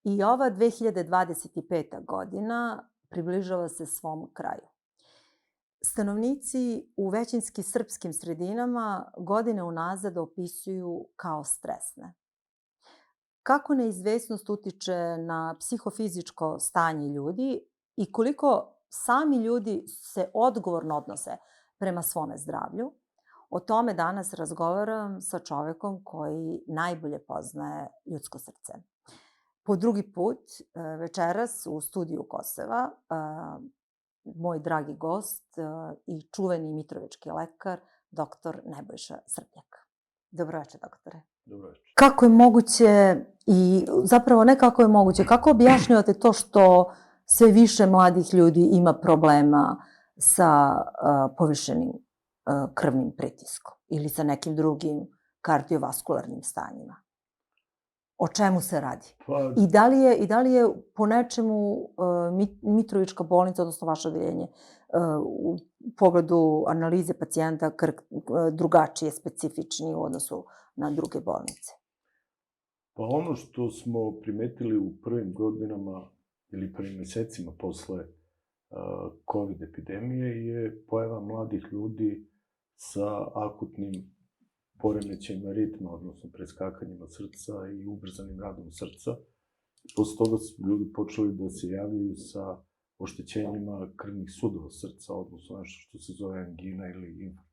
I ova 2025. godina približava se svom kraju. Stanovnici u većinski srpskim sredinama godine unazad opisuju kao stresne. Kako neizvesnost utiče na psihofizičko stanje ljudi i koliko sami ljudi se odgovorno odnose prema svome zdravlju? O tome danas razgovaram sa čovekom koji najbolje poznaje ljudsko srce. Po drugi put, večeras u studiju Koseva, moj dragi gost i čuveni mitrovički lekar, doktor Nebojša Srpljak. Dobroveče, doktore. Dobroveče. Kako je moguće, i zapravo ne kako je moguće, kako objašnjavate to što sve više mladih ljudi ima problema sa povišenim krvnim pritiskom ili sa nekim drugim kardiovaskularnim stanjima? O čemu se radi? I da li je po nečemu Mitrovička bolnica, odnosno vaše odeljenje, u pogledu analize pacijenta drugačije, specifični u odnosu na druge bolnice? Pa ono što smo primetili u prvim godinama ili prvim mesecima posle COVID epidemije je pojava mladih ljudi sa akutnim poremećajima ritma, odnosno preskakanjima srca i ubrzanim radom srca. Posle toga su ljudi počeli da se javljaju sa oštećenjima krvnih sudova srca, odnosno nešto što se zove angina ili infarkt.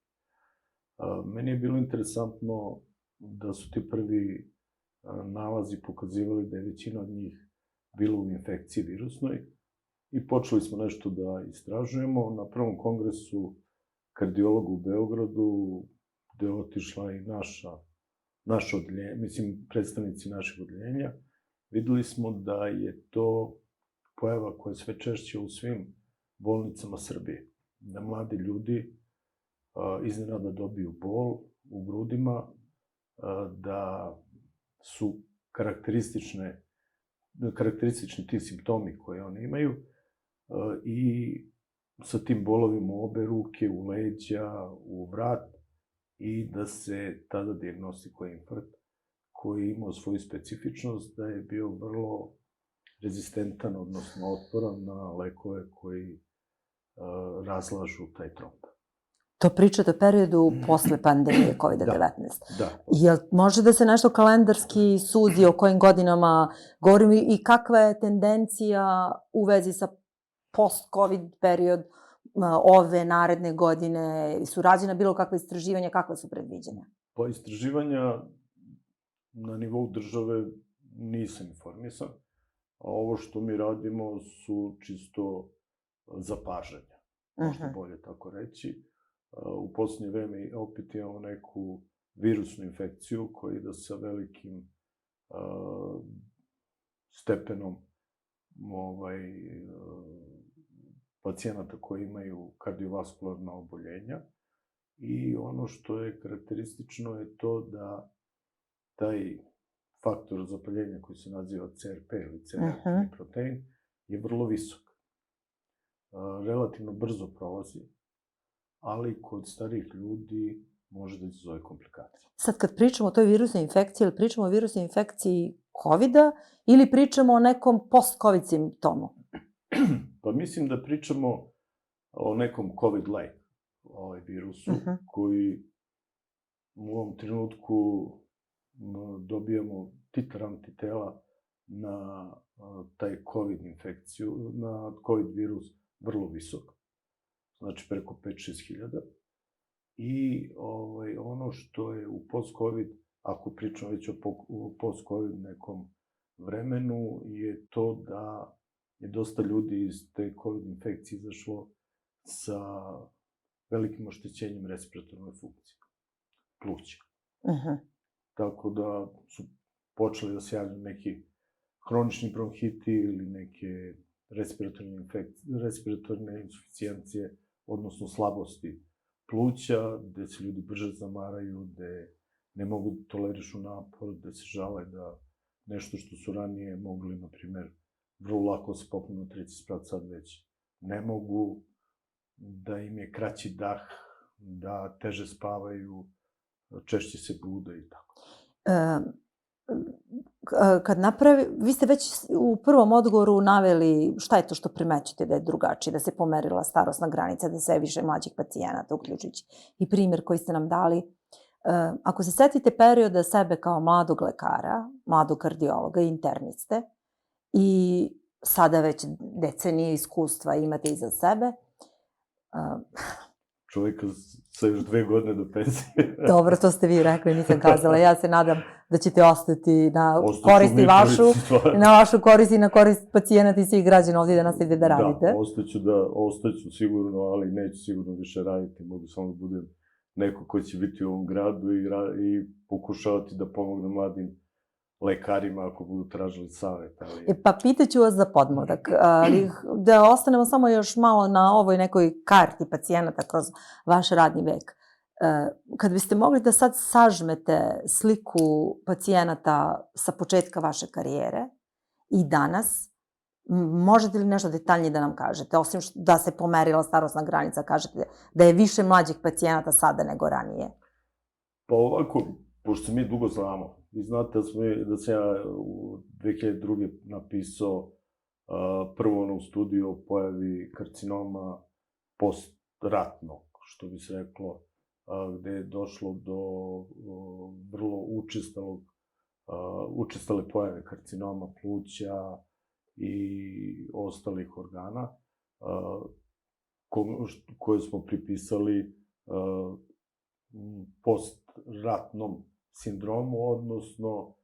Meni je bilo interesantno da su ti prvi nalazi pokazivali da je većina od njih bilo u infekciji virusnoj i počeli smo nešto da istražujemo. Na prvom kongresu kardiologa u Beogradu, gde je otišla i naše odeljenje, mislim, predstavnici našeg odeljenja, videli smo da je to pojava koja je sve češće u svim bolnicama Srbije. Da mladi ljudi iznenada dobiju bol u grudima, da su karakteristični ti simptomi koje oni imaju i sa tim bolovima u obe ruke, u leđa, u vrat, i da se tada dijagnostikuje infarkt koji je imao svoju specifičnost, da je bio vrlo rezistentan, odnosno otporan na lekove koji razlažu taj tromb. To pričate o periodu posle pandemije COVID-19. Da. Jel može da se nešto kalendarski sudi o kojim godinama govorimo i kakva je tendencija u vezi sa post-COVID period ove naredne godine? Su rađena bilo kakve istraživanja, kakve su predviđene? Pa istraživanja na nivou države nisam informisan, a ovo što mi radimo su čisto zapažanja, možda bolje tako reći. U poslednje vreme opet imamo neku virusnu infekciju koja ide sa velikim stepenom pacijenata koji imaju kardiovaskularna oboljenja. I ono što je karakteristično je to da taj faktor zapaljenja koji se naziva CRP ili C-reaktivni protein je vrlo visok. Relativno brzo prolazi, ali kod starijih ljudi može da izazove komplikacije. Sad kad pričamo o toj virusnoj infekciji, ili pričamo o virusnoj infekciji COVID-a ili pričamo o nekom post-COVID simptomu? Pa mislim da pričamo o nekom COVID-like virusu koji u ovom trenutku dobijamo titr antitela na taj COVID infekciju, na COVID virus vrlo visok. Znači preko 5-6 hiljada. I ono što je u post-COVID, ako pričamo već o post-COVID nekom vremenu, je to da je dosta ljudi iz te COVID infekcije izašlo sa velikim oštećenjem respiratorne funkcije, pluća. Tako da su počeli da se javljaju neki hronični bronhiti ili neke respiratorne insuficijencije, odnosno slabosti pluća, gde se ljudi brže zamaraju, gde ne mogu da tolerišu napor, gde se žale da nešto što su ranije mogli, na primer, vrlo lako se popnu na treći sprat, sad već ne mogu, da im je kraći dah, da teže spavaju, češće se bude i tako. Kad vi ste već u prvom odgovoru naveli šta je to što primećujete da je drugačije, da se pomerila starosna granica, da je sve više mlađih pacijenata, uključujući i primjer koji ste nam dali. Ako se setite perioda sebe kao mladog lekara, mladog kardiologa, interniste, i sada već decenije iskustva imate iza sebe, Čovjeka sa još 2 godine do penzije. dobro, to ste vi rekli, nisam kazala. Ja se nadam da ćete ostati na Ostaću u koristi vašu, Mitrovici, stvarno. na vašu korist i na korist pacijenata i svih građana ovdje da nastavite da radite. Da, ostaću sigurno, ali neću sigurno više raditi. Mogu samo da budem neko ko će biti u ovom gradu i pokušavati da pomogne mladim lekarima ako budu tražili savjet. Pa pitaću vas za podmladak, ali da ostanemo samo još malo na ovoj nekoj karti pacijenata kroz vaš radni vek. Kad biste mogli da sad sažmete sliku pacijenata sa početka vaše karijere i danas, možete li nešto detaljnije da nam kažete? Osim da se pomerila starosna granica, kažete da je više mlađih pacijenata sada nego ranije. Pa ovako, pošto se mi dugo znamo, vi znate da sam ja u 2002. napisao prvo u studiju o pojavi karcinoma postratnog, što bi se reklo, gde je došlo do vrlo učestale pojave karcinoma pluća i ostalih organa, koje smo pripisali postratnom sindromu, odnosno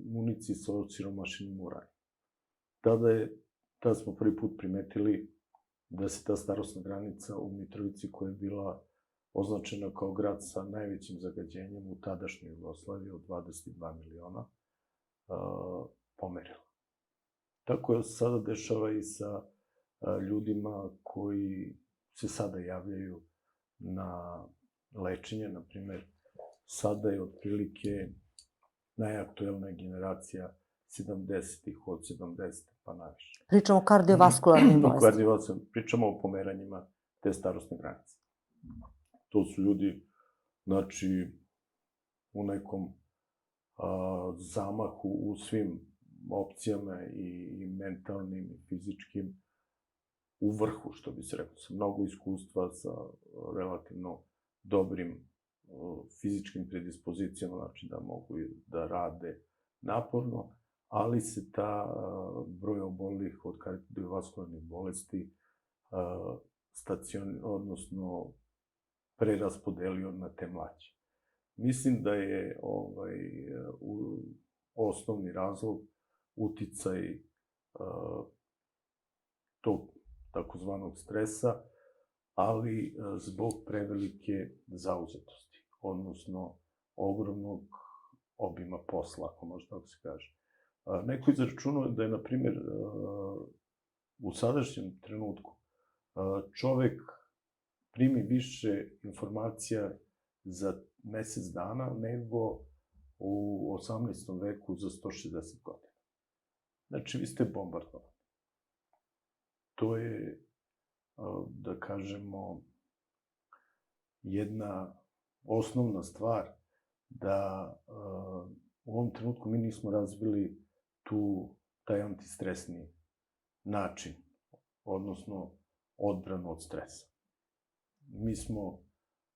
municiji sa osiromašenim uranijom. Tada smo prvi put primetili da se ta starosna granica u Mitrovici, koja je bila označena kao grad sa najvećim zagađenjem u tadašnjoj Jugoslaviji od 22 miliona, pomerila. Tako se sada dešava i sa ljudima koji se sada javljaju na lečenje. Na primer, sada je otprilike najaktuelnija generacija 70-ih, od 70 pa naviše. Pričamo o kardiovaskularnim bolestima. Pričamo o pomeranjima te starosne granice. To su ljudi, znači, u nekom zamahu u svim opcijama i mentalnim i fizičkim, u vrhu, što bi se rekao, sa mnogo iskustva, sa relativno dobrim fizičkim predispozicijama, znači da mogu da rade naporno, ali se ta broj obolelih od kardiovaskularnih bolesti odnosno preraspodelio na te mlađe. Mislim da je osnovni razlog uticaj tog takozvanog stresa, ali zbog prevelike zauzetosti, odnosno ogromnog obima posla, ako može tako se kaže. Neko izračunao da je, na primjer, u sadašnjem trenutku čovek primi više informacija za mesec dana nego u 18. veku za 160 godina. Znači, vi ste bombardovani. To je, da kažemo, jedna osnovna stvar da u ovom trenutku mi nismo razvili taj antistresni način, odnosno odbranu od stresa. Mi smo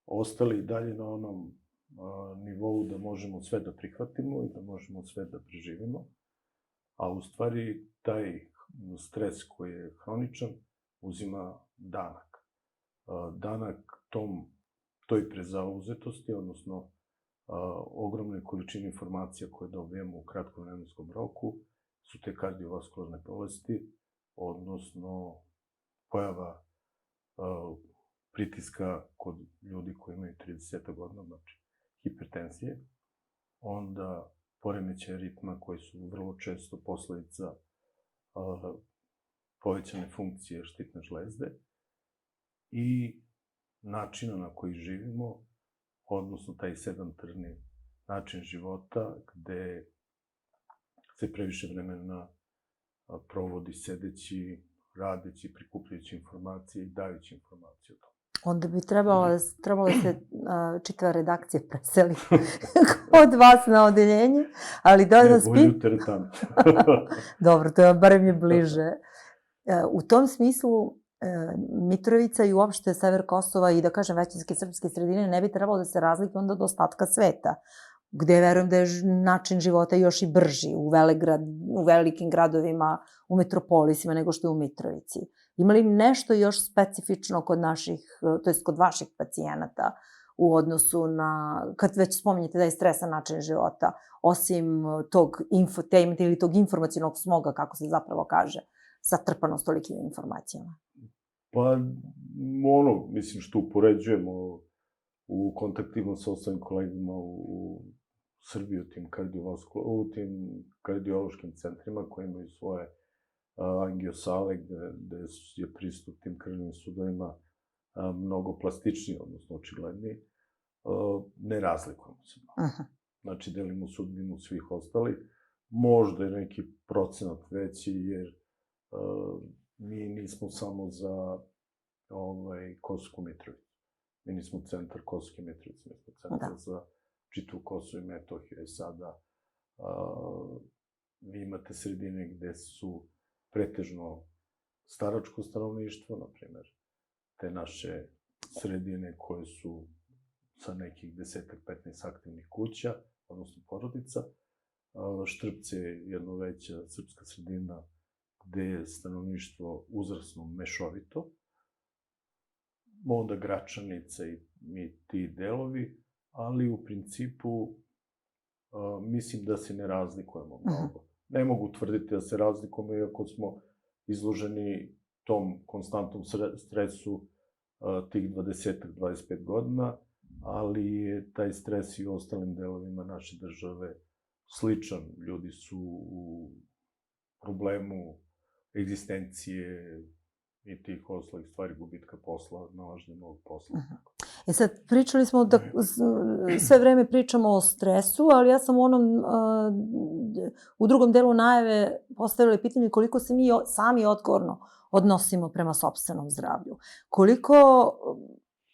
ostali dalje na onom nivou da možemo sve da prihvatimo i da možemo sve da preživimo, a u stvari taj stres koji je hroničan uzima danak. Danak toj prezauzetosti, odnosno ogromne količine informacija koje dobijemo u kratkom vremenskom roku, su te kardiovaskularne bolesti, odnosno pojava pritiska kod ljudi koji imaju 30 godina, znači hipertenzije, onda poremećaje ritma koji su vrlo često posledica povećane funkcije štitne žlezde i načina na koji živimo, odnosno taj sedentarni način života gde se previše vremena provodi sedeći, radeći, prikupljajući informacije i dajući informacije o tome. Onda bi trebalo da se čitava redakcija preseli kod vas na odeljenje, ali da Ne, vas bolje u teretanu. Dobro, to je barem je bliže. U tom smislu Mitrovica i uopšte sever Kosova i da kažem većinske srpske sredine ne bi trebalo da se razlikuje onda od ostatka sveta, gde verujem da je način života još i brži u velikim gradovima, u metropolisima nego što je u Mitrovici. Ima li nešto još specifično kod naših, to jest kod vaših pacijenata u odnosu na, kad već spominjete da je stresan način života, osim tog infotainmenta ili tog informacionog smoga, kako se zapravo kaže, zatrpano s tolikim informacijama? Pa, mislim, što upoređujemo u kontaktima sa ostalim kolegama u Srbiji, u tim kardiološkim centrima koji imaju svoje angiosale, gde je pristup tim krvnim sudovima mnogo plastičniji, odnosno očigledniji, ne razlikujemo se. Znači, delimo sudbinu svih ostalih. Možda je neki procenat veći, jer mi nismo samo za Kosovsku Mitrovicu. Mi nismo centar Kosovske Mitrovice, mi smo centar za čitavu Kosovo i Metohiju. I sada vi imate sredine gde su pretežno staračko stanovništvo, na primer, te naše sredine koje su sa nekih 10-15 aktivnih kuća, odnosno porodica. Štrpce je jedna veća srpska sredina gde je stanovništvo uzrasno mešovito, onda Gračanica i ti delovi, ali u principu mislim da se ne razlikujemo mnogo. Ne mogu tvrditi da se razlikujemo, iako smo izloženi tom konstantnom stresu tih 20-25 godina, ali je taj stres i u ostalim delovima naše države sličan. Ljudi su u problemu egzistencije i tih ostalih stvari, gubitka posla, nalaženja novog posla. Sad, pričali smo da sve vreme pričamo o stresu, ali ja sam u drugom delu najave postavila pitanje koliko se mi sami odgovorno odnosimo prema sopstvenom zdravlju. Koliko,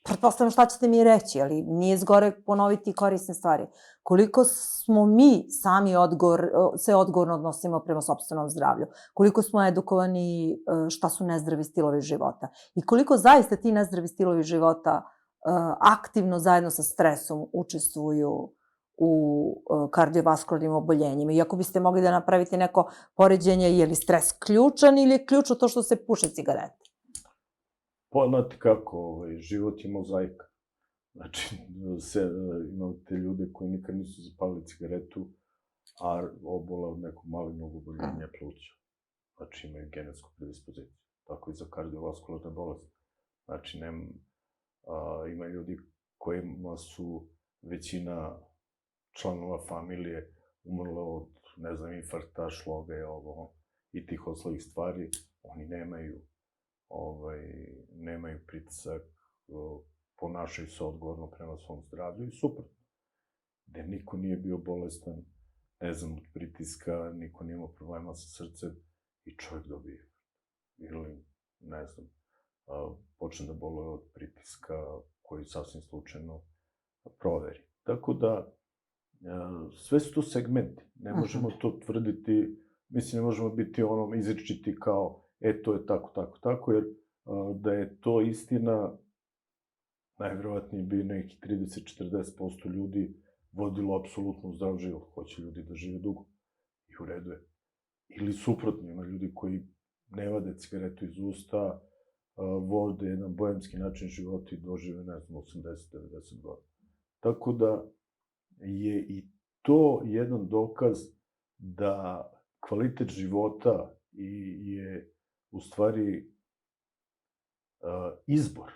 pretpostavljam šta ćete mi reći, ali nije zgore ponoviti korisne stvari. Koliko smo mi sami se odgovorno odnosimo prema sopstvenom zdravlju. Koliko smo edukovani šta su nezdravi stilovi života. I koliko zaista ti nezdravi stilovi života aktivno zajedno sa stresom učestvuju u kardiovaskularnim oboljenjima. Iako biste mogli da napravite neko poređenje, je li stres ključan ili je ključno to što se puše cigarete? Pa, znate kako, život je mozaika. Znači, imate ljude koji nikad nisu zapalili cigaretu, a obole od nekog malignog oboljenja pluća. Znači, imaju genetsku predispoziciju. Tako i za kardiovaskularne bolesti. Znači, ima ljudi kojima su većina članova familije umrlo od, ne znam, infarkta, šloga i tih ostalih stvari. Oni nemaju pritisak, ponašaju se odgovorno prema svom zdravlju i suprotno. Gde niko nije bio bolestan, ne znam, od pritiska, niko nije imao problema sa srcem i čovjek dobije. Ili, ne znam, počne da boluje od pritiska koji sasvim slučajno proveri. Tako da, sve su to segmenti. Ne možemo to tvrditi, mislim, ne možemo biti izričiti kao, to je tako, jer da je to istina, najverovatnije bi nekih 30-40% ljudi vodilo apsolutno zdrav život. Hoće ljudi da žive dugo. I u redu je. Ili suprotno, ima ljudi koji ne vade cigaretu iz usta, vode jedan boemski način života i dožive, ne znam, 80-90 godina. Tako da je i to jedan dokaz da kvalitet života je u stvari izbor.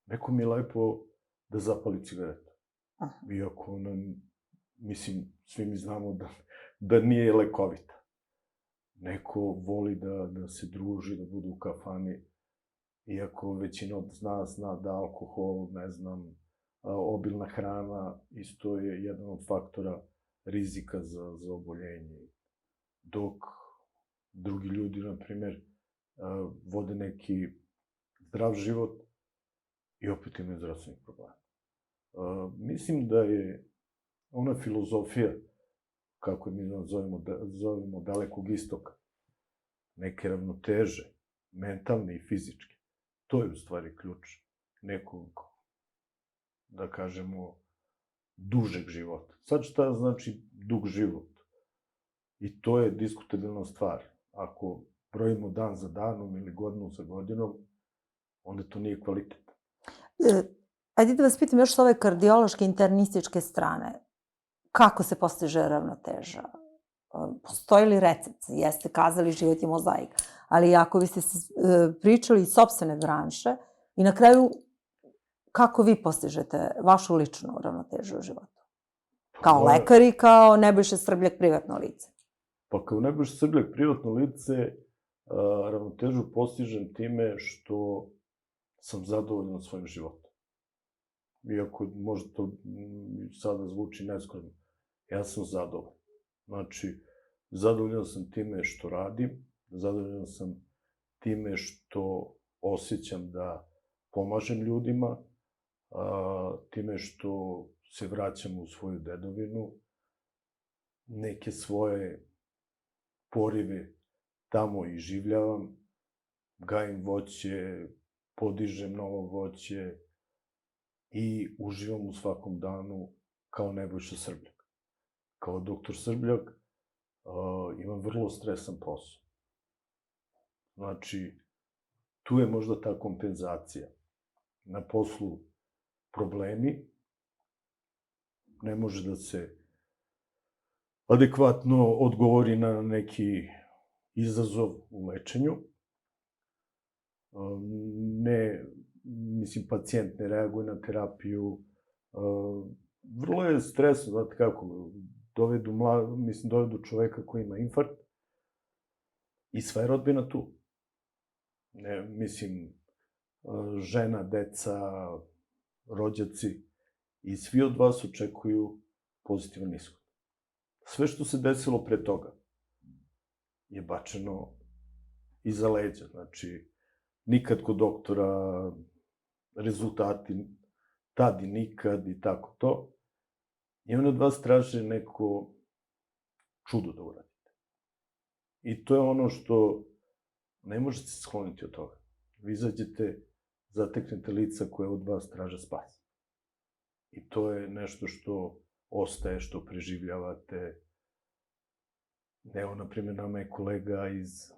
Nekom je lepo da zapali cigaretu. Iako, mislim, svi mi znamo da nije lekovita. Neko voli da se druži, da bude u kafani, iako većina od nas zna da alkohol, ne znam, obilna hrana isto je jedan od faktora rizika za oboljenje. Dok drugi ljudi, na primer, vode neki zdrav život, i opet imaju zdravstvenih problema. Mislim da je ona filozofija, kako je mi zovemo dalekog istoka, neke ravnoteže, mentalne i fizičke, to je u stvari ključ nekog, da kažemo, dužeg života. Sad šta znači dug život? I to je diskutabilna stvar. Ako brojimo dan za danom ili godinu za godinom, onda to nije kvalitet. Ajde da vas pitam još s ove kardiološke internističke strane. Kako se postiže ravnoteža? Postoji li recept? Jeste kazali život je mozaik. Ali ako biste pričali iz sopstvene branše i na kraju kako vi postižete vašu ličnu ravnotežu u životu? Kao lekar i kao Nebojša Srbljak privatno lice. Pa kao Nebojša Srbljak privatno lice ravnotežu postižem time što sam zadovoljan svojim životom. Iako možda to sada zvuči neskromno, ja sam zadovoljan. Znači, zadovoljan sam time što radim, zadovoljan sam time što osjećam da pomažem ljudima, time što se vraćam u svoju dedovinu, neke svoje porive tamo iživljavam, gajim voće, podižem novo voće i uživam u svakom danu kao Nebojša Srbljak. Kao doktor Srbljak imam vrlo stresan posao. Znači, tu je možda ta kompenzacija. Na poslu problemi, ne može da se adekvatno odgovori na neki izazov u lečenju. Pacijent ne reaguje na terapiju. Vrlo je stresno, znate kako, dovedu čoveka koji ima infarkt i sva je rodbina tu. Žena, deca, rođaci i svi od vas očekuju pozitivan ishod. Sve što se desilo pre toga je bačeno iza leđa. Znači, nikad kod doktora, rezultati, tad i nikad i tako to. I oni od vas traže neko čudo da uradite. I to je ono što ne možete se skloniti od toga. Vi izađete, zateknete lica koje od vas traže spas. I to je nešto što ostaje, što preživljavate. Evo, na primjer, nama je kolega iz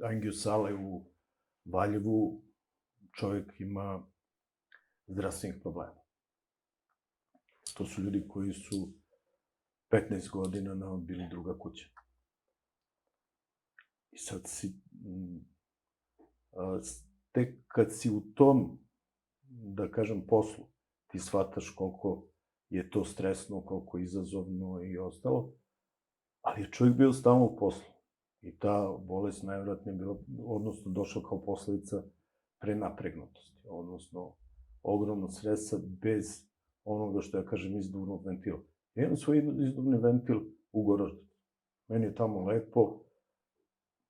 angiosale u Valjevu, čovjek ima zdravstvenih problema. To su ljudi koji su 15 godina nam bili druga kuća. I sad tek kad si u tom, da kažem, poslu, ti shvataš koliko je to stresno, koliko je izazovno i ostalo, ali je čovjek bio stalno u poslu. I ta bolest najvjerojatnije bila, odnosno došla kao posledica prenapregnutosti, odnosno ogromnog stresa bez onoga što ja kažem izduvnog ventila. Ja imam svoj izduvni ventil u Goraždu. Meni je tamo lepo,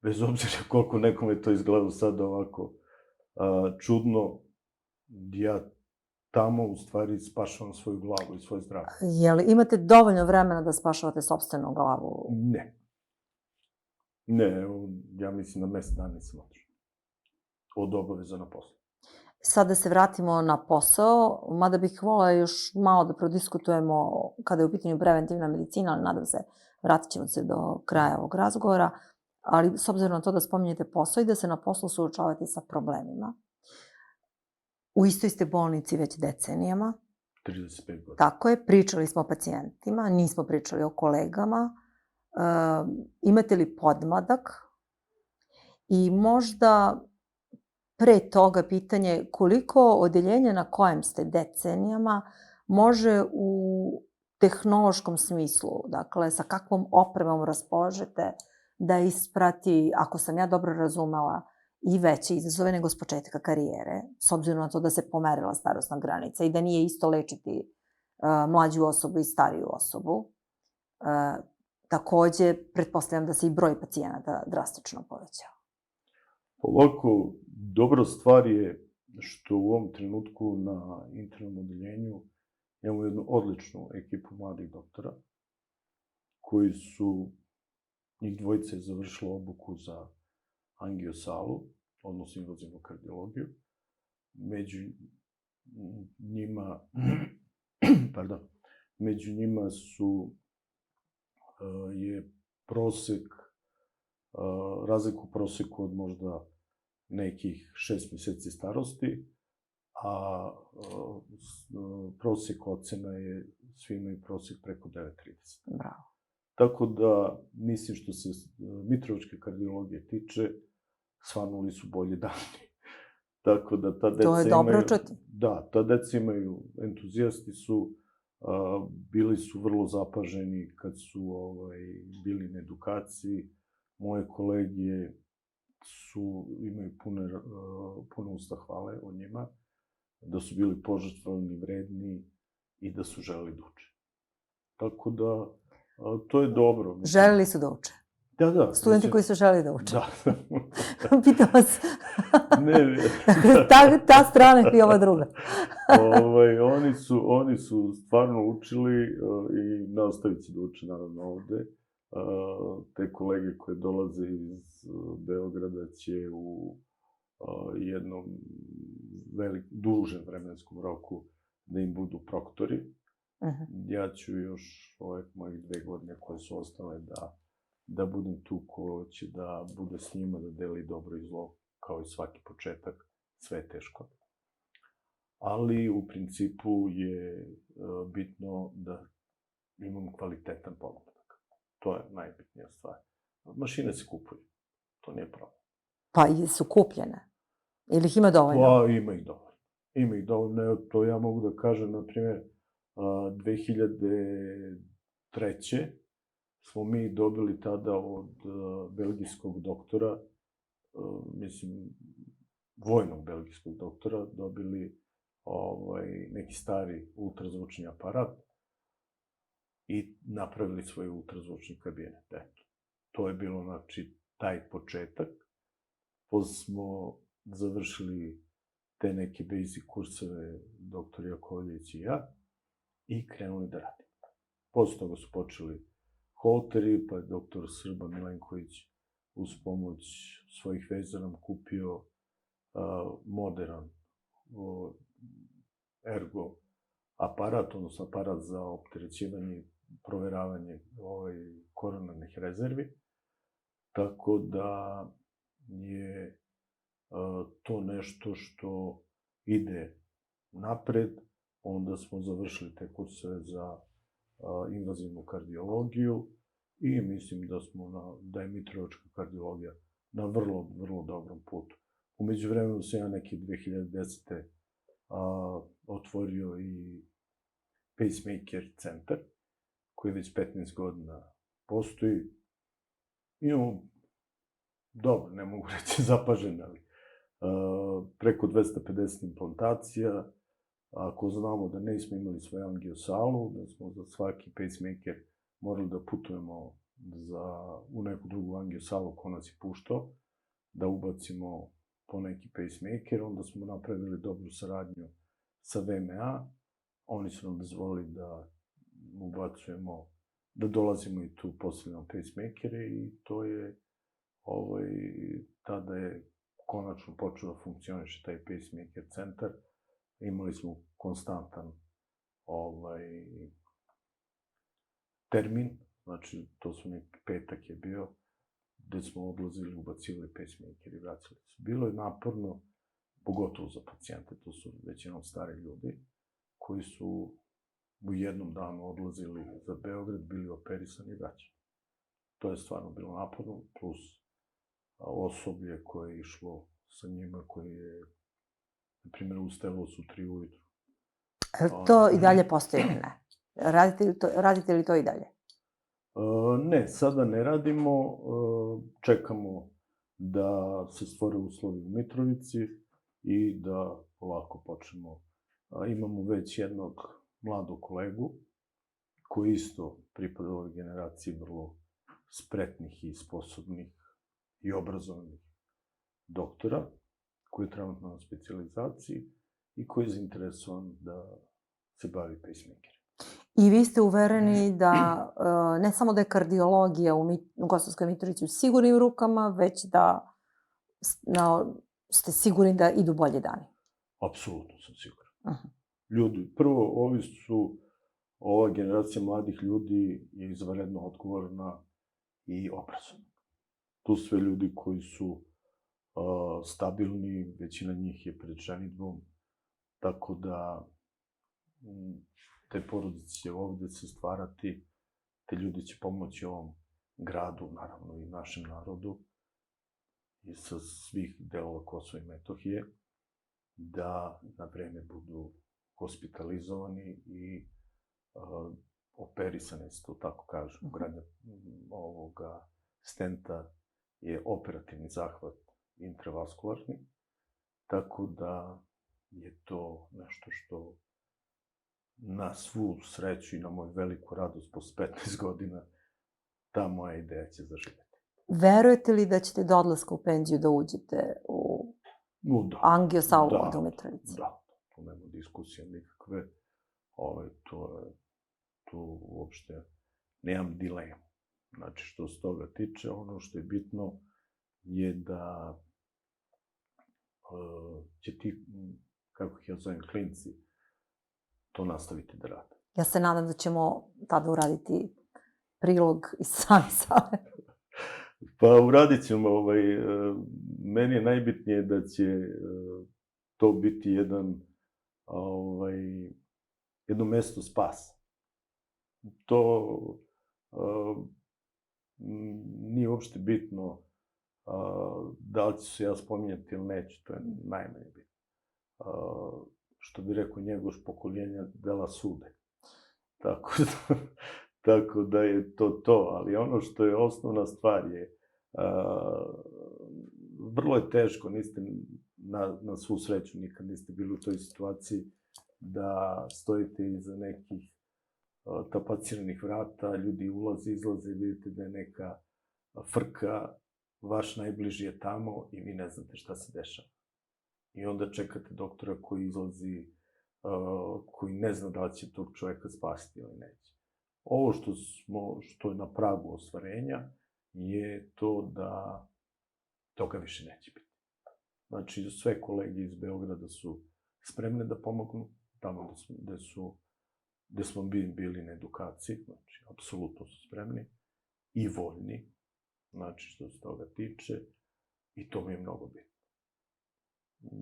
bez obzira koliko nekome to izgleda sad ovako čudno, ja tamo u stvari spašavam svoju glavu i svoje zdravlje. Jel imate dovoljno vremena da spašavate sopstvenu glavu? Ne. Ne, ja mislim da mesec dana nisam otišao. Od obaveza na poslu. Sad da se vratimo na posao, mada bih volila još malo da prodiskutujemo kada je u pitanju preventivna medicina, ali nadam se, vratit ćemo se do kraja ovog razgovora, ali s obzirom na to da spominjete posao i da se na poslu suočavate sa problemima. U istoj ste bolnici već decenijama. 35 godina. Tako je, pričali smo o pacijentima, nismo pričali o kolegama. Imate li podmladak? I možda pre toga pitanje koliko odeljenja na kojem ste decenijama može u tehnološkom smislu, dakle sa kakvom opremom raspolažete da isprati, ako sam ja dobro razumela, i veće izazove nego s početka karijere, s obzirom na to da se pomerila starosna granica i da nije isto lečiti mlađu osobu i stariju osobu. Takođe, pretpostavljam da se i broj pacijenata drastično povećao. Ovako, dobra stvar je što u ovom trenutku na internom odeljenju imamo jednu odličnu ekipu mladih doktora, koji su, njih dvojice je završilo obuku za angiosalu, odnosno invazivnu kardiologiju. Među njima, pardon, među njima je prosek, razlika u proseku od možda nekih 6 meseci starosti, a prosek ocena je, svi imaju prosek preko 9,30. Bravo. Tako da, mislim što se mitrovačke kardiologije tiče, svanuli su bolji dani. Tako da ta deca To je dobro čuti. Da, ta deca imaju, entuzijasti su, bili su vrlo zapaženi kad su bili na edukaciji. Moje kolege imaju puno usta hvale o njima, da su bili požrtvovani, vredni i da su želeli da uče. Tako da, to je dobro. Želeli su da uče. Da. Studenti koji su želeli da uče. Da. Pitam vas. Ne. Ta strana i ova druga. Oni su stvarno učili i nastavit će da uče, naravno, ovde. Te kolege koje dolaze iz Beograda će u jednom dužem vremenskom roku da im budu proktori. Ja ću još ove mojih 2 godine koje su ostale da budem tu ko će da bude s njima, da deli dobro i zlo, kao i svaki početak, sve je teško. Ali u principu je bitno da imam kvalitetan pomogak. To je najbitnija stvar. Mašine se kupuju, to nije problem. Pa su kupljene? Ili ih ima dovoljno? Pa ima ih dovoljno. Ima ih dovoljno, to ja mogu da kažem, na primjer, 2003. smo mi dobili tada od belgijskog doktora, mislim, vojnog belgijskog doktora, dobili neki stari ultrazvučni aparat i napravili svoj ultrazvučni kabinet. Eto, to je bilo, znači, taj početak. Posle smo završili te neke basic kurseve, doktor Jakovljević i ja, i krenuli da radimo. Posle toga su počeli holteri, pa je doktor Srba Milenković uz pomoć svojih veza nam kupio modern ergo aparat, odnosno aparat za opterećivanje i proveravanje koronarnih rezervi. Tako da je to nešto što ide napred. Onda smo završili te kurseve za invazivnu kardiologiju i mislim da je mitrovačka kardiologija na vrlo, vrlo dobrom putu. U međuvremenu sam ja neke 2010. Otvorio i pacemaker centar, koji već 15 godina postoji. Imamo, dobro, ne mogu reći zapažen, ali preko 250 implantacija. Ako znamo da nismo imali svoju angiosalu, da smo za svaki pacemaker morali da putujemo u neku drugu angiosalu ko nas je puštao, da ubacimo po neki pacemaker, onda smo napravili dobru saradnju sa VMA. Oni su nam dozvolili da ubacujemo, da dolazimo i tu postavljamo pacemakere i to je, tada je konačno počeo da funkcioniše taj pacemaker centar. Imali smo konstantan termin, znači to su neki petak je bio, gde smo odlazili, ubacivali pacemaker i vraćali se. Bilo je naporno, pogotovo za pacijente, to su većinom stari ljudi, koji su u jednom danu odlazili za Beograd, bili operisani i vraćani. To je stvarno bilo naporno, plus osoblje koje je išlo sa njima, koje je, na primjer, ustajalo su 3 ujutru. To i dalje postoji ili ne? Radite li to i dalje? Ne, sada ne radimo. Čekamo da se stvore uslovi u Mitrovici i da polako počnemo. Imamo već jednog mladog kolegu, koji isto pripada ovoj generaciji vrlo spretnih i sposobnih i obrazovanih doktora, koji je trenutno na specijalizaciji i koji je zainteresovan da se bavi pacemakerima. I vi ste uvereni da ne samo da je kardiologija u Kosovskoj Mitrovici u sigurnim rukama, već da ste sigurni da idu bolji dani? Apsolutno sam siguran. Mhm. Ljudi, prvo, ova generacija mladih ljudi je izvanredno odgovorna i obrazovna. Tu sve ljudi koji su stabilni, većina njih je pred ženidbom, tako da te porodice će ovde se stvarati, te ljudi će pomoći ovom gradu, naravno i našem narodu, i sa svih delova Kosova i Metohije, da na vreme budu hospitalizovani i operisani, se to tako kažu. Ugradnja ovoga stenta je operativni zahvat intravaskularni, tako da je to nešto što na svu sreću i na moju veliku radost posle 15 godina ta moja ideja će zaživeti. Verujete li da ćete do odlaska u penziju da uđete u angiosalu ovde u Mitrovici? Da, tu nema diskusije nikakve. Tu uopšte nemam dilemu. Znači, što se toga tiče, ono što je bitno je da će ti, kako ih ja zovem, klinci, to nastaviti da rade. Ja se nadam da ćemo tada uraditi prilog iz same sale. Pa uradit ćemo, meni je najbitnije da će to biti jedno mesto spasa. To nije uopšte bitno da li će se ja spominjati ili neću, to je najmanje bitno. Što bi rekao Njegoš, pokoljenja dela sude. Tako da je to, ali ono što je osnovna stvar je, vrlo je teško, niste na svu sreću, nikad niste bili u toj situaciji da stojite iza nekih tapaciranih vrata, ljudi ulaze, izlaze, vidite da je neka frka, vaš najbliži je tamo i vi ne znate šta se dešava. I onda čekate doktora koji izlazi, koji ne zna da li će tog čoveka spasiti ili neće. Ovo što je na pragu ostvarenja je to da toga više neće biti. Znači, sve kolege iz Beograda su spremne da pomognu, tamo gde smo bili na edukaciji, znači, apsolutno su spremni i voljni, znači, što se toga tiče, i to mi je mnogo bitno.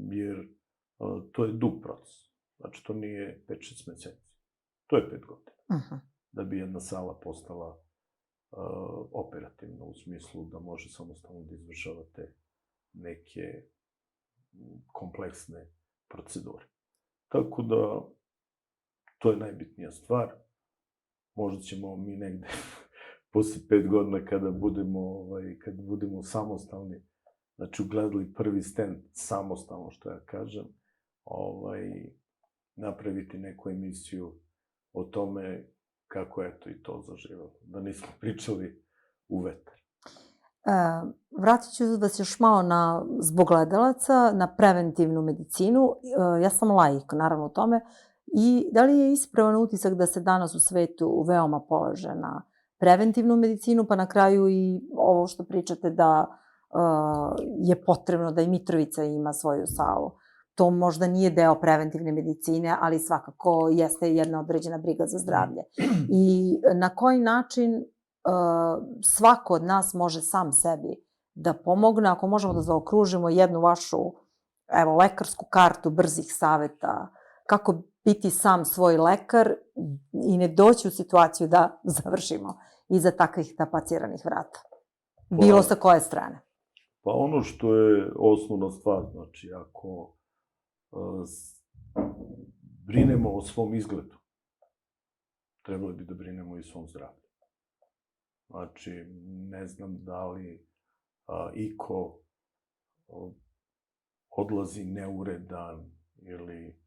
Jer to je dug proces. Znači, to nije 5-6 meseci. To je 5 godina. Da bi jedna sala postala operativna, u smislu da može samostalno da izvršavate neke kompleksne procedure. Tako da, to je najbitnija stvar. Možda ćemo mi negde posle 5 godina kada budemo samostalni, znači ugledali prvi stent samostalno, što ja kažem, napraviti neku emisiju o tome kako je to i to zaživalo. Da nismo pričali u vetar. Vratit ću vas još malo zbog gledalaca, na preventivnu medicinu. Ja sam laik, naravno, u tome. I da li je ispravan utisak da se danas u svetu veoma polaže na preventivnu medicinu, pa na kraju i ovo što pričate da je potrebno da i Mitrovica ima svoju salu? To možda nije deo preventivne medicine, ali svakako jeste jedna određena briga za zdravlje. I na koji način svako od nas može sam sebi da pomogne, ako možemo da zaokružimo jednu vašu, lekarsku kartu brzih saveta, kako biti sam svoj lekar i ne doći u situaciju da završimo iza takvih tapaciranih vrata. Bilo sa koje strane? Pa ono što je osnovna stvar, znači, ako brinemo o svom izgledu, trebali bi da brinemo i o svom zdravlju. Znači, ne znam da li iko odlazi neuredan ili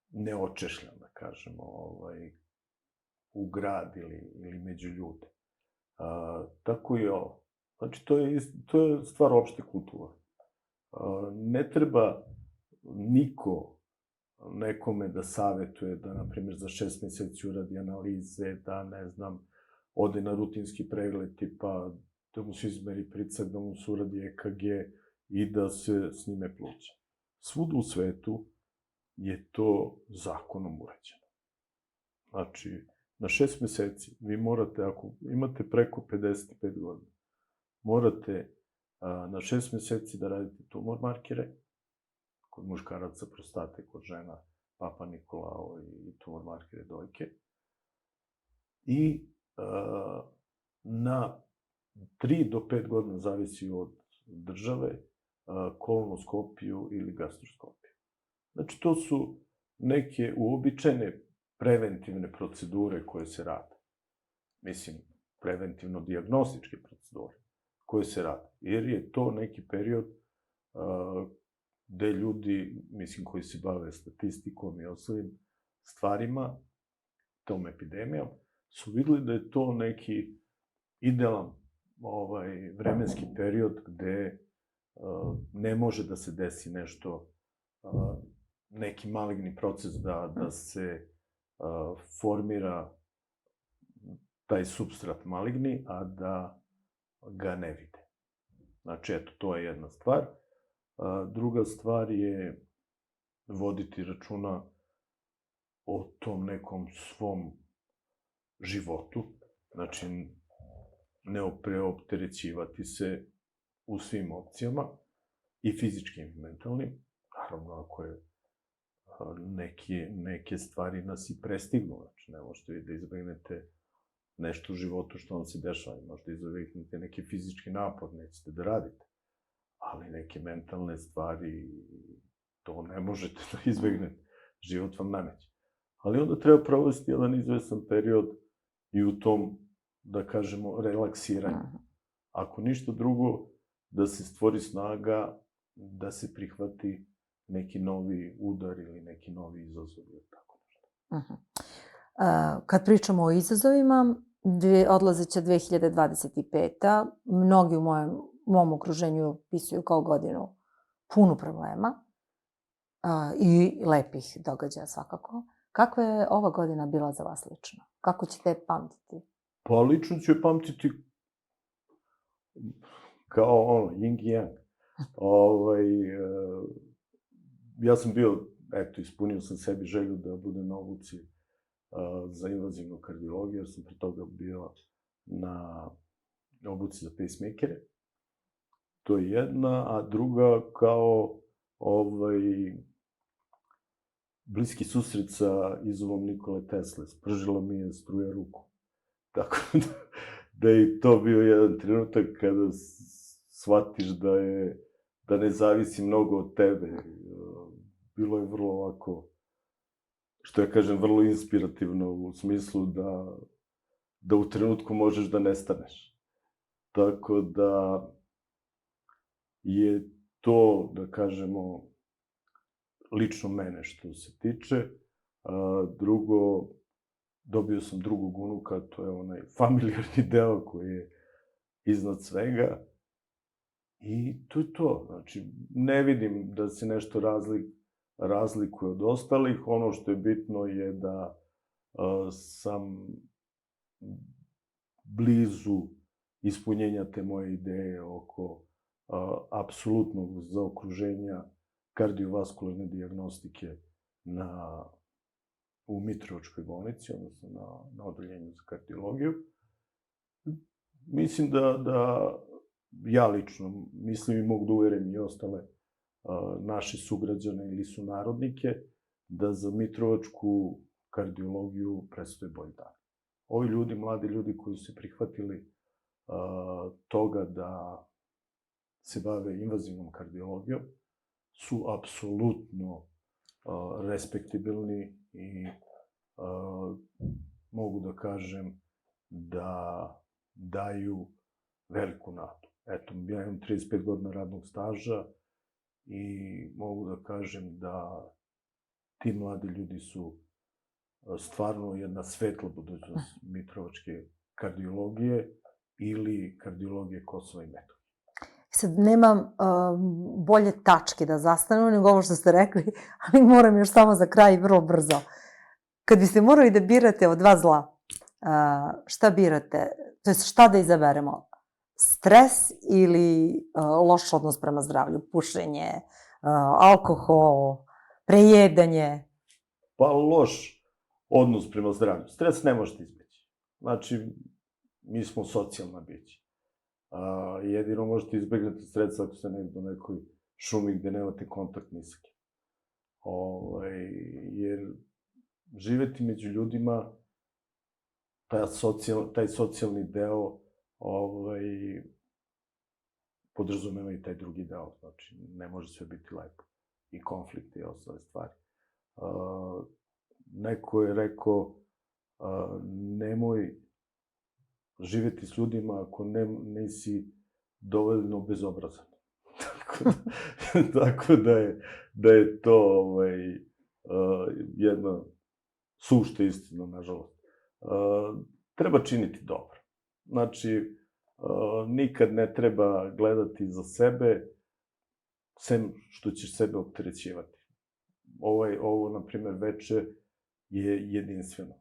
neočešljan, da kažemo, u grad ili među ljude. Tako i ovo. Znači, to je stvar opšte kulture. Ne treba niko nekome da savetuje da, na primjer, za 6 meseci uradi analize, da, ne znam, ode na rutinski pregled, tipa da mu se izmeri pritisak, da mu se uradi EKG i da se snime pluća. Svuda u svetu je to zakonom urađeno. Znači, na 6 meseci vi morate, ako imate preko 55 godina, morate na 6 meseci da radite tumor markere, kod muškaraca prostate, kod žena Papa Nikolao i tumor markere dojke. I na 3 do 5 godina, zavisi od države, kolonoskopiju ili gastroskopiju. Znači, to su neke uobičajene preventivne procedure koje se rade. Mislim, preventivno-dijagnostičke procedure koje se rade. Jer je to neki period gde ljudi, mislim, koji se bave statistikom i ostalim stvarima, tom epidemijom, su videli da je to neki idealan vremenski period gde ne može da se desi nešto, neki maligni proces da se formira taj substrat maligni, a da ga ne vide. Znači, eto, to je jedna stvar. Druga stvar je voditi računa o tom nekom svom životu. Znači, ne preopterećivati se u svim opcijama, i fizičkim i mentalnim. Naravno, ako je neke stvari nas i prestignu. Znači, ne možete vi da izbegnete nešto u životu što vam se dešava. Možete izbegnete neki fizički napor, nećete da radite. Ali neke mentalne stvari, to ne možete da izbegnete. Život vam nameće. Ali onda treba provesti jedan izvesan period i u tom, da kažemo, relaksiranju. Ako ništa drugo, da se stvori snaga da se prihvati neki novi udar ili neki novi izazov ili tako nešto. Kad pričamo o izazovima, odlazeća 2025. Mnogi u mom okruženju opisuju kao godinu punu problema i lepih događaja svakako. Kakva je ova godina bila za vas lično? Kako ćete je pamtiti? Pa lično ću je pamtiti kao yin i yang. Ja sam bio, eto, ispunio sam sebi želju da budem na obuci za invazivnu kardiologiju, jer sam pre toga bio na obuci za pacemakere. To je jedna, a druga kao bliski susret sa izuvom Nikole Tesle. Spržila mi je struja ruku. Tako da je i to bio jedan trenutak kada shvatiš da ne zavisi mnogo od tebe. Bilo je vrlo ovako, što ja kažem, vrlo inspirativno u smislu da u trenutku možeš da nestaneš. Tako da je to, da kažemo, lično mene što se tiče. Drugo, dobio sam drugog unuka, to je onaj familijarni deo koji je iznad svega. I to je to. Znači, ne vidim da se nešto razlikuje od ostalih. Ono što je bitno je da sam blizu ispunjenja te moje ideje oko apsolutnog zaokruženja kardiovaskularne dijagnostike u Mitrovačkoj bolnici, odnosno na odeljenju za kardiologiju. Mislim da ja lično, mislim i mogu da uverim i ostale naše sugrađane ili sunarodnike, da za Mitrovačku kardiologiju predstoje bolji dan. Ovi ljudi, mladi ljudi koji su se prihvatili toga da se bave invazivnom kardiologijom, su apsolutno respektibilni i mogu da kažem da daju veliku nadu. Eto, ja imam 35 godina radnog staža i mogu da kažem da ti mladi ljudi su stvarno jedna svetla budućnost Mitrovačke kardiologije ili kardiologije Kosova i Metohije. Sad nemam bolje tačke da zastanu nego ovo što ste rekli, ali moram još samo za kraj vrlo brzo. Kad biste morali da birate od dva zla, šta birate? To je šta da izaberemo? Stres ili loš odnos prema zdravlju? Pušenje, alkohol, prejedanje? Pa loš odnos prema zdravlju. Stres ne možete izbeći. Znači, mi smo socijalna bića. Jedino možete izbegnuti stres ako ste negdje u nekoj šumi gde nemate kontakt ni sa kim. Jer živeti među ljudima, taj socijalni deo podrazumeva i taj drugi deo. Znači, ne može sve biti lepo. I konflikte i ostale stvari. Neko je rekao, nemoj živeti s ljudima ako nisi dovoljno bezobrazan. Tako da je to jedna sušta istina, nažalost. Treba činiti dobro. Znači, nikad ne treba gledati za sebe, sem što ćeš sebe opterećivati. Ovo, na primjer, veče je jedinstveno.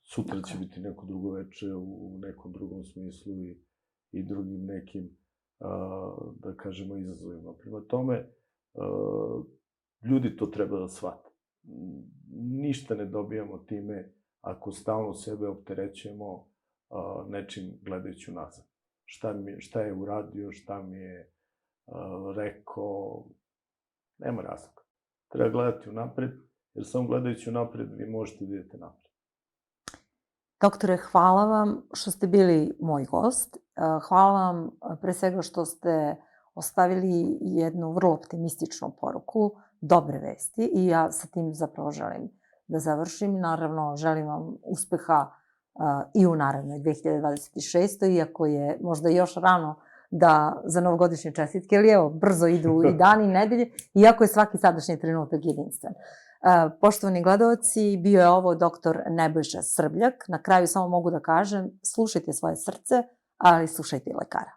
Sutra će biti neko drugo veče u nekom drugom smislu i drugim nekim, da kažemo, izazovima. Prema tome, ljudi to treba da shvate. Ništa ne dobijamo time ako stalno sebe opterećujemo nečim gledajući nazad. Šta je uradio, šta mi je rekao, nema razloga. Treba gledati unapred, jer samo gledajući unapred vi možete da idete napred. Doktore, hvala vam što ste bili moj gost. Hvala vam pre svega što ste ostavili jednu vrlo optimističnu poruku, dobre vesti i ja sa tim zapravo želim da završim. Naravno, želim vam uspeha i u narednoj 2026. Iako je možda još rano za novogodišnje čestitke, ali evo, brzo idu i dani i nedelje, iako je svaki sadašnji trenutak jedinstven. Poštovani gledalci, bio je ovo doktor Nebojša Srbljak. Na kraju samo mogu da kažem, slušajte svoje srce, ali slušajte i lekara.